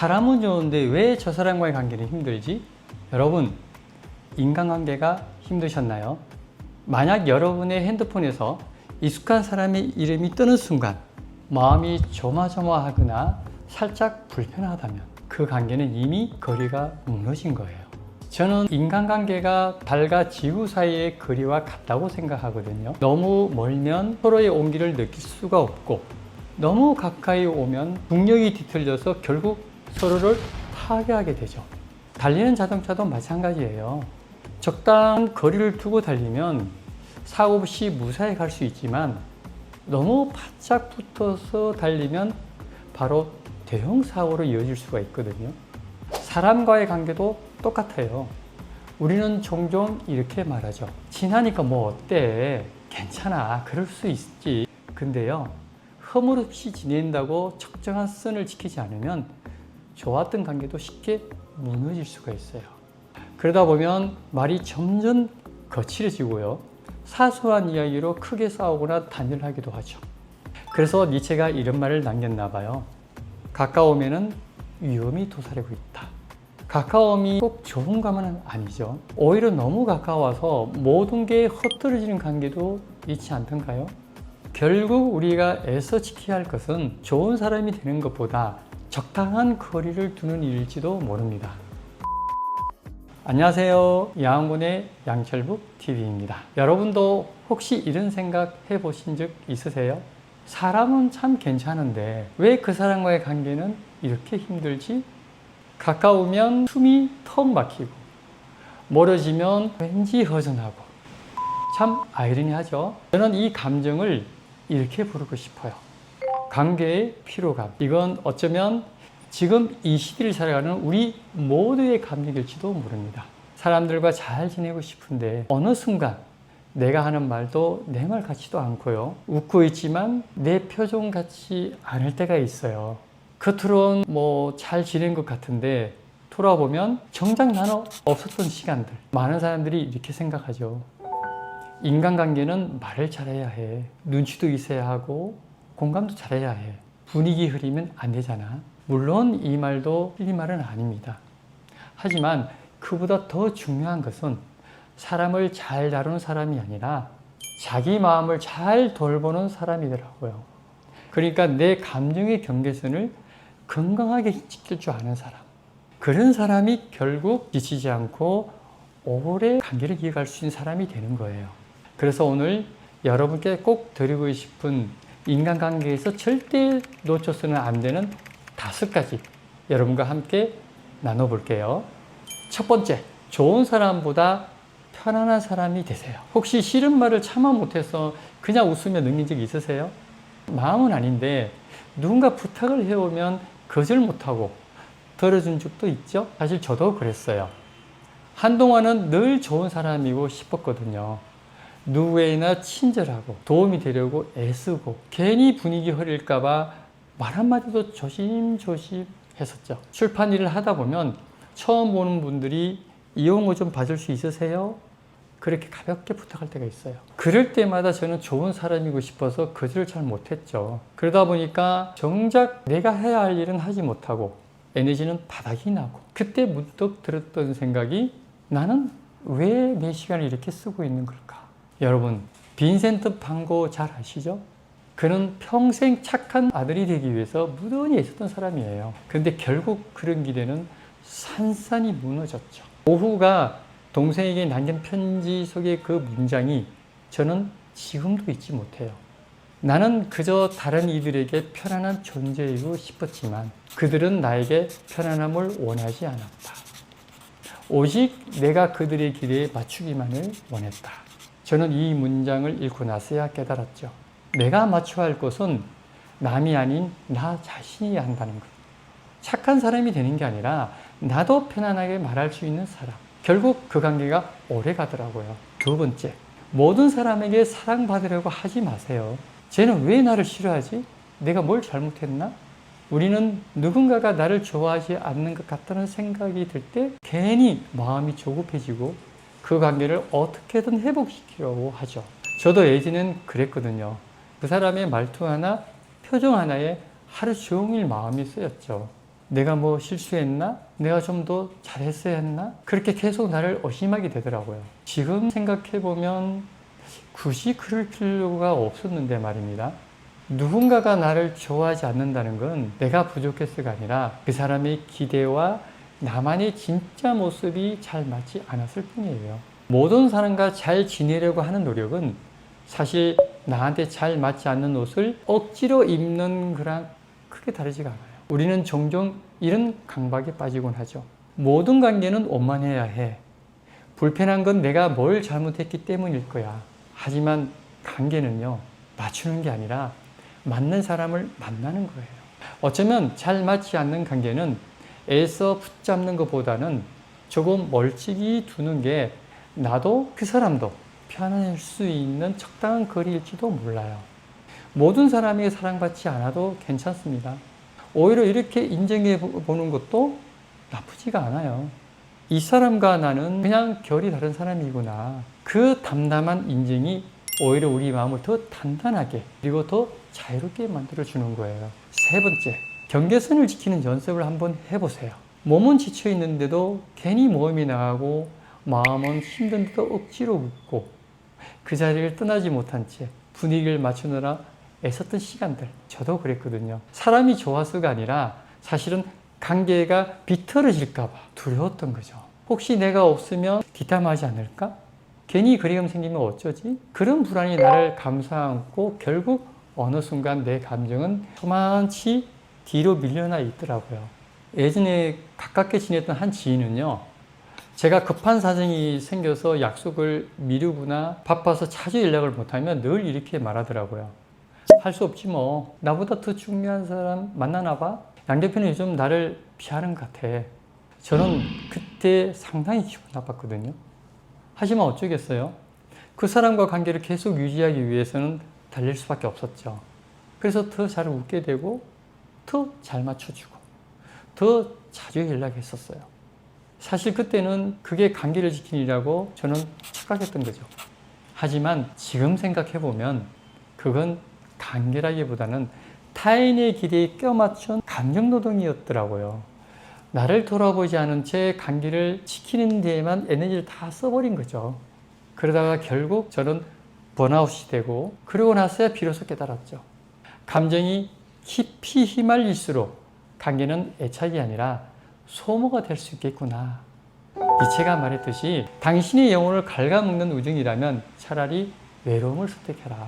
사람은 좋은데 왜 저 사람과의 관계는 힘들지? 여러분, 인간관계가 힘드셨나요? 만약 여러분의 핸드폰에서 익숙한 사람의 이름이 뜨는 순간 마음이 조마조마하거나 살짝 불편하다면 그 관계는 이미 거리가 무너진 거예요. 저는 인간관계가 달과 지구 사이의 거리와 같다고 생각하거든요. 너무 멀면 서로의 온기를 느낄 수가 없고 너무 가까이 오면 중력이 뒤틀려서 결국 서로를 파괴하게 되죠. 달리는 자동차도 마찬가지예요. 적당한 거리를 두고 달리면 사고 없이 무사히 갈 수 있지만 너무 바짝 붙어서 달리면 바로 대형 사고로 이어질 수가 있거든요. 사람과의 관계도 똑같아요. 우리는 종종 이렇게 말하죠. 친하니까 뭐 어때? 괜찮아. 그럴 수 있지. 근데요, 허물없이 지낸다고 적정한 선을 지키지 않으면 좋았던 관계도 쉽게 무너질 수가 있어요. 그러다 보면 말이 점점 거칠어지고요. 사소한 이야기로 크게 싸우거나 단절하기도 하죠. 그래서 니체가 이런 말을 남겼나 봐요. 가까우면은 위험이 도사리고 있다. 가까움이 꼭 좋은 것만은 아니죠. 오히려 너무 가까워서 모든 게 헛떨어지는 관계도 있지 않던가요? 결국 우리가 애써 지켜야 할 것은 좋은 사람이 되는 것보다 적당한 거리를 두는 일일지도 모릅니다. 안녕하세요. 양원의 양철북 TV입니다. 여러분도 혹시 이런 생각 해보신 적 있으세요? 사람은 참 괜찮은데 왜 그 사람과의 관계는 이렇게 힘들지? 가까우면 숨이 턱 막히고 멀어지면 왠지 허전하고 참 아이러니하죠. 저는 이 감정을 이렇게 부르고 싶어요. 관계의 피로감. 이건 어쩌면 지금 이 시대를 살아가는 우리 모두의 감정일지도 모릅니다. 사람들과 잘 지내고 싶은데 어느 순간 내가 하는 말도 내 말 같지도 않고요. 웃고 있지만 내 표정 같지 않을 때가 있어요. 겉으로는 뭐 잘 지낸 것 같은데 돌아보면 정작 나는 없었던 시간들. 많은 사람들이 이렇게 생각하죠. 인간관계는 말을 잘해야 해. 눈치도 있어야 하고 공감도 잘해야 해. 분위기 흐리면 안 되잖아. 물론 이 말도 틀린 말은 아닙니다. 하지만 그보다 더 중요한 것은 사람을 잘 다루는 사람이 아니라 자기 마음을 잘 돌보는 사람이더라고요. 그러니까 내 감정의 경계선을 건강하게 지킬 줄 아는 사람. 그런 사람이 결국 지치지 않고 오래 관계를 이어갈 수 있는 사람이 되는 거예요. 그래서 오늘 여러분께 꼭 드리고 싶은 인간관계에서 절대 놓쳐서는 안 되는 5가지 여러분과 함께 나눠볼게요. 첫 번째, 좋은 사람보다 편안한 사람이 되세요. 혹시 싫은 말을 참아 못해서 그냥 웃으며 넘긴 적이 있으세요? 마음은 아닌데 누군가 부탁을 해오면 거절 못하고 들어준 적도 있죠? 사실 저도 그랬어요. 한동안은 늘 좋은 사람이고 싶었거든요. 누구에나 친절하고 도움이 되려고 애쓰고 괜히 분위기 흐릴까봐 말 한마디도 조심조심 했었죠. 출판 일을 하다 보면 처음 보는 분들이 이용호 좀 봐줄 수 있으세요? 그렇게 가볍게 부탁할 때가 있어요. 그럴 때마다 저는 좋은 사람이고 싶어서 거절을 잘 못했죠. 그러다 보니까 정작 내가 해야 할 일은 하지 못하고 에너지는 바닥이 나고 그때 문득 들었던 생각이 나는 왜 내 시간을 이렇게 쓰고 있는 걸까? 여러분, 빈센트 반 고흐 잘 아시죠? 그는 평생 착한 아들이 되기 위해서 무던히 애썼던 사람이에요. 그런데 결국 그런 기대는 산산이 무너졌죠. 고흐가 동생에게 남긴 편지 속의 그 문장이 저는 지금도 잊지 못해요. 나는 그저 다른 이들에게 편안한 존재이고 싶었지만 그들은 나에게 편안함을 원하지 않았다. 오직 내가 그들의 기대에 맞추기만을 원했다. 저는 이 문장을 읽고 나서야 깨달았죠. 내가 맞춰야 할 것은 남이 아닌 나 자신이 한다는 것. 착한 사람이 되는 게 아니라 나도 편안하게 말할 수 있는 사람. 결국 그 관계가 오래 가더라고요. 두 번째, 모든 사람에게 사랑받으려고 하지 마세요. 쟤는 왜 나를 싫어하지? 내가 뭘 잘못했나? 우리는 누군가가 나를 좋아하지 않는 것 같다는 생각이 들 때 괜히 마음이 조급해지고 그 관계를 어떻게든 회복시키려고 하죠. 저도 예전엔 그랬거든요. 그 사람의 말투 하나, 표정 하나에 하루 종일 마음이 쓰였죠. 내가 뭐 실수했나? 내가 좀 더 잘했어야 했나? 그렇게 계속 나를 의심하게 되더라고요. 지금 생각해보면 굳이 그럴 필요가 없었는데 말입니다. 누군가가 나를 좋아하지 않는다는 건 내가 부족해서가 아니라 그 사람의 기대와 나만의 진짜 모습이 잘 맞지 않았을 뿐이에요. 모든 사람과 잘 지내려고 하는 노력은 사실 나한테 잘 맞지 않는 옷을 억지로 입는 거랑 크게 다르지가 않아요. 우리는 종종 이런 강박에 빠지곤 하죠. 모든 관계는 원만해야 해. 불편한 건 내가 뭘 잘못했기 때문일 거야. 하지만 관계는요, 맞추는 게 아니라 맞는 사람을 만나는 거예요. 어쩌면 잘 맞지 않는 관계는 애써 붙잡는 것보다는 조금 멀찍이 두는 게 나도 그 사람도 편할 수 있는 적당한 거리일지도 몰라요. 모든 사람에게 사랑받지 않아도 괜찮습니다. 오히려 이렇게 인정해 보는 것도 나쁘지가 않아요. 이 사람과 나는 그냥 결이 다른 사람이구나. 그 담담한 인정이 오히려 우리 마음을 더 단단하게 그리고 더 자유롭게 만들어주는 거예요. 세 번째, 경계선을 지키는 연습을 한번 해보세요. 몸은 지쳐 있는데도 괜히 모험이 나가고 마음은 힘든데도 억지로 웃고 그 자리를 떠나지 못한 채 분위기를 맞추느라 애썼던 시간들, 저도 그랬거든요. 사람이 좋아서가 아니라 사실은 관계가 비틀어질까 봐 두려웠던 거죠. 혹시 내가 없으면 뒷담하지 않을까? 괜히 그리움 생기면 어쩌지? 그런 불안이 나를 감싸안고 결국 어느 순간 내 감정은 조만치 뒤로 밀려나 있더라고요. 예전에 가깝게 지냈던 한 지인은요, 제가 급한 사정이 생겨서 약속을 미루거나 바빠서 자주 연락을 못하면 늘 이렇게 말하더라고요. 할 수 없지 뭐. 나보다 더 중요한 사람 만나나 봐. 양대표는 요즘 나를 피하는 것 같아. 저는 그때 상당히 기분 나빴거든요. 하지만 어쩌겠어요. 그 사람과 관계를 계속 유지하기 위해서는 달릴 수밖에 없었죠. 그래서 더 잘 웃게 되고 더 잘 맞춰주고 더 자주 연락했었어요. 사실 그때는 그게 관계를 지키느라고 저는 착각했던 거죠. 하지만 지금 생각해보면 그건 관계라기보다는 타인의 기대에 껴맞춘 감정노동이었더라고요. 나를 돌아보지 않은 채 관계를 지키는 데에만 에너지를 다 써버린 거죠. 그러다가 결국 저는 번아웃이 되고 그러고 나서야 비로소 깨달았죠. 감정이 깊이 휘말릴수록 관계는 애착이 아니라 소모가 될 수 있겠구나. 니체가 말했듯이 당신의 영혼을 갉아먹는 우정이라면 차라리 외로움을 선택해라.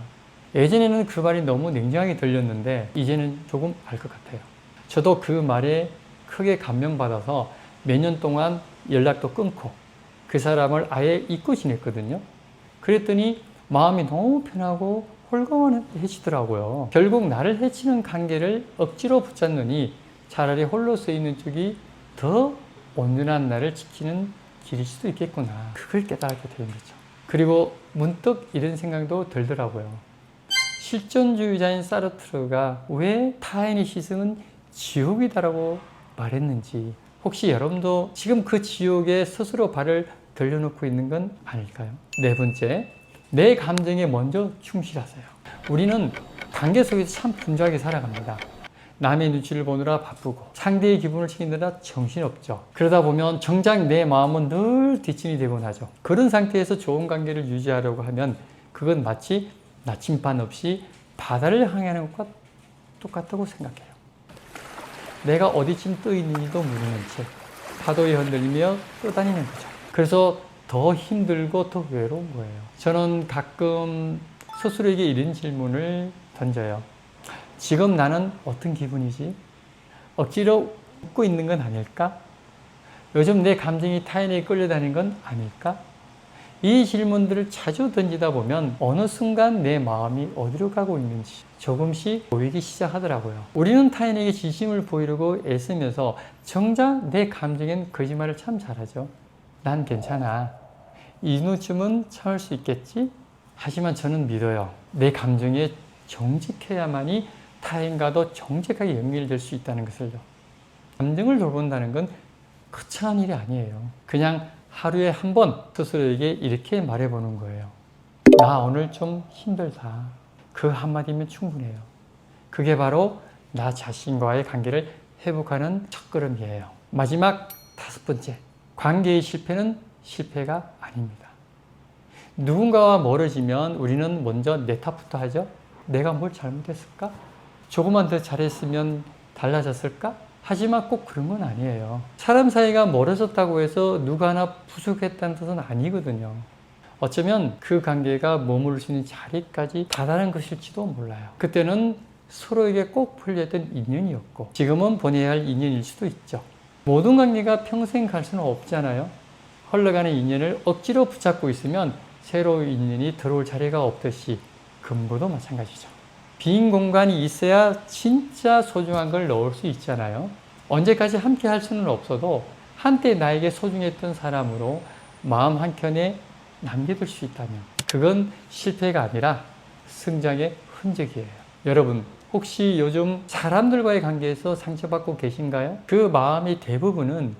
예전에는 그 말이 너무 냉정하게 들렸는데 이제는 조금 알 것 같아요. 저도 그 말에 크게 감명받아서 몇 년 동안 연락도 끊고 그 사람을 아예 잊고 지냈거든요. 그랬더니 마음이 너무 편하고 홀가분해지더라고요. 결국 나를 해치는 관계를 억지로 붙잡느니 차라리 홀로 서 있는 쪽이 더 온전한 나를 지키는 길일 수도 있겠구나. 그걸 깨달게 된 거죠. 그리고 문득 이런 생각도 들더라고요. 실존주의자인 사르트르가 왜 타인의 희생은 지옥이다라고 말했는지 혹시 여러분도 지금 그 지옥에 스스로 발을 들여놓고 있는 건 아닐까요? 네 번째, 내 감정에 먼저 충실하세요. 우리는 관계 속에서 참 분주하게 살아갑니다. 남의 눈치를 보느라 바쁘고 상대의 기분을 챙기느라 정신없죠. 그러다 보면 정작 내 마음은 늘 뒷전이 되곤 하죠. 그런 상태에서 좋은 관계를 유지하려고 하면 그건 마치 나침반 없이 바다를 향하는 것과 똑같다고 생각해요. 내가 어디쯤 떠 있는지도 모르는 채 파도에 흔들리며 떠다니는 거죠. 그래서 더 힘들고 더 외로운 거예요. 저는 가끔 스스로에게 이런 질문을 던져요. 지금 나는 어떤 기분이지? 억지로 웃고 있는 건 아닐까? 요즘 내 감정이 타인에게 끌려다니는 건 아닐까? 이 질문들을 자주 던지다 보면 어느 순간 내 마음이 어디로 가고 있는지 조금씩 보이기 시작하더라고요. 우리는 타인에게 진심을 보이려고 애쓰면서 정작 내 감정엔 거짓말을 참 잘하죠. 난 괜찮아. 이누쯤은 참을 수 있겠지? 하지만 저는 믿어요. 내 감정에 정직해야만이 타인과도 정직하게 연결될 수 있다는 것을요. 감정을 돌본다는 건 거창한 일이 아니에요. 그냥 하루에 한 번 스스로에게 이렇게 말해보는 거예요. 나 오늘 좀 힘들다. 그 한마디면 충분해요. 그게 바로 나 자신과의 관계를 회복하는 첫걸음이에요. 마지막 5번째, 관계의 실패는 실패가 아닙니다. 누군가와 멀어지면 우리는 먼저 내 탓부터 하죠. 내가 뭘 잘못했을까? 조금만 더 잘했으면 달라졌을까? 하지만 꼭 그런 건 아니에요. 사람 사이가 멀어졌다고 해서 누가 하나 부족했다는 뜻은 아니거든요. 어쩌면 그 관계가 머무를 수 있는 자리까지 다다른 것일지도 몰라요. 그때는 서로에게 꼭 풀렸던 인연이었고 지금은 보내야 할 인연일 수도 있죠. 모든 관계가 평생 갈 수는 없잖아요. 흘러가는 인연을 억지로 붙잡고 있으면 새로운 인연이 들어올 자리가 없듯이 금고도 마찬가지죠. 빈 공간이 있어야 진짜 소중한 걸 넣을 수 있잖아요. 언제까지 함께 할 수는 없어도 한때 나에게 소중했던 사람으로 마음 한켠에 남겨둘 수 있다면 그건 실패가 아니라 성장의 흔적이에요. 여러분, 혹시 요즘 사람들과의 관계에서 상처받고 계신가요? 그 마음의 대부분은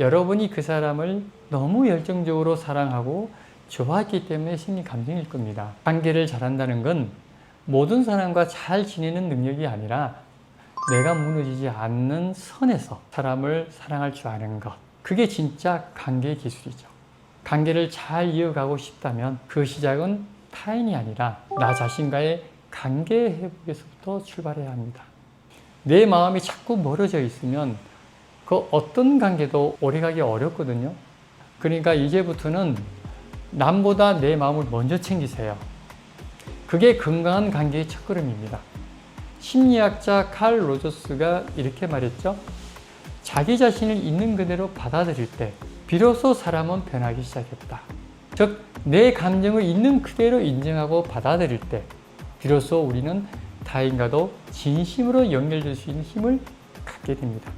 여러분이 그 사람을 너무 열정적으로 사랑하고 좋아했기 때문에 생긴 감정일 겁니다. 관계를 잘한다는 건 모든 사람과 잘 지내는 능력이 아니라 내가 무너지지 않는 선에서 사람을 사랑할 줄 아는 것. 그게 진짜 관계의 기술이죠. 관계를 잘 이어가고 싶다면 그 시작은 타인이 아니라 나 자신과의 관계 회복에서부터 출발해야 합니다. 내 마음이 자꾸 멀어져 있으면 그 어떤 관계도 오래가기 어렵거든요. 그러니까 이제부터는 남보다 내 마음을 먼저 챙기세요. 그게 건강한 관계의 첫걸음입니다. 심리학자 칼 로저스가 이렇게 말했죠. 자기 자신을 있는 그대로 받아들일 때 비로소 사람은 변하기 시작했다. 즉, 내 감정을 있는 그대로 인정하고 받아들일 때 비로소 우리는 타인과도 진심으로 연결될 수 있는 힘을 갖게 됩니다.